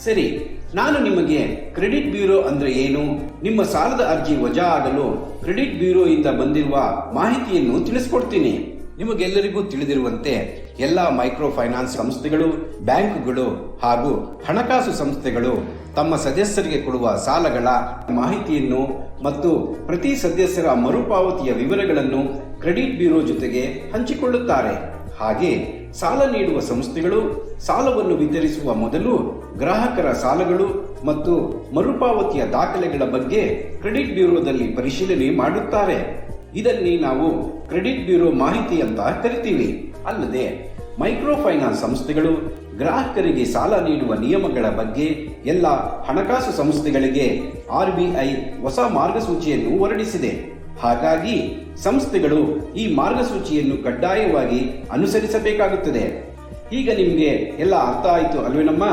ಸರಿ, ನಾನು ನಿಮಗೆ ಕ್ರೆಡಿಟ್ ಬ್ಯೂರೋ ಅಂದ್ರೆ ಏನು, ನಿಮ್ಮ ಸಾಲದ ಅರ್ಜಿ ವಜಾ ಆಗಲು ಕ್ರೆಡಿಟ್ ಬ್ಯೂರೋ ಇಂದ ಬಂದಿರುವ ಮಾಹಿತಿಯನ್ನು ತಿಳಿಸ್ಕೊಡ್ತೀನಿ. ನಿಮಗೆಲ್ಲರಿಗೂ ತಿಳಿದಿರುವಂತೆ ಎಲ್ಲ ಮೈಕ್ರೋ ಫೈನಾನ್ಸ್ ಸಂಸ್ಥೆಗಳು, ಬ್ಯಾಂಕುಗಳು ಹಾಗೂ ಹಣಕಾಸು ಸಂಸ್ಥೆಗಳು ತಮ್ಮ ಸದಸ್ಯರಿಗೆ ಕೊಡುವ ಸಾಲಗಳ ಮಾಹಿತಿಯನ್ನು ಮತ್ತು ಪ್ರತಿ ಸದಸ್ಯರ ಮರುಪಾವತಿಯ ವಿವರಗಳನ್ನು ಕ್ರೆಡಿಟ್ ಬ್ಯೂರೋ ಜೊತೆಗೆ ಹಂಚಿಕೊಳ್ಳುತ್ತಾರೆ. ಹಾಗೆ ಸಾಲ ನೀಡುವ ಸಂಸ್ಥೆಗಳು ಸಾಲವನ್ನು ವಿತರಿಸುವ ಮೊದಲು ಗ್ರಾಹಕರ ಸಾಲಗಳು ಮತ್ತು ಮರುಪಾವತಿಯ ದಾಖಲೆಗಳ ಬಗ್ಗೆ ಕ್ರೆಡಿಟ್ ಬ್ಯೂರೋದಲ್ಲಿ ಪರಿಶೀಲನೆ ಮಾಡುತ್ತಾರೆ. ಇದನ್ನೇ ನಾವು ಕ್ರೆಡಿಟ್ ಬ್ಯೂರೋ ಮಾಹಿತಿ ಅಂತ ಕರಿತೀವಿ. ಅಲ್ಲದೆ ಮೈಕ್ರೋ ಫೈನಾನ್ಸ್ ಸಂಸ್ಥೆಗಳು ಗ್ರಾಹಕರಿಗೆ ಸಾಲ ನೀಡುವ ನಿಯಮಗಳ ಬಗ್ಗೆ ಎಲ್ಲ ಹಣಕಾಸು ಸಂಸ್ಥೆಗಳಿಗೆ RBI ಹೊಸ ಮಾರ್ಗಸೂಚಿಯನ್ನು ಹೊರಡಿಸಿದೆ. ಹಾಗಾಗಿ ಸಂಸ್ಥೆಗಳು ಈ ಮಾರ್ಗಸೂಚಿಯನ್ನು ಕಡ್ಡಾಯವಾಗಿ ಅನುಸರಿಸಬೇಕಾಗುತ್ತದೆ. ಈಗ ನಿಮಗೆ ಎಲ್ಲ ಅರ್ಥ ಆಯಿತು ಅಲ್ವೇನಮ್ಮ?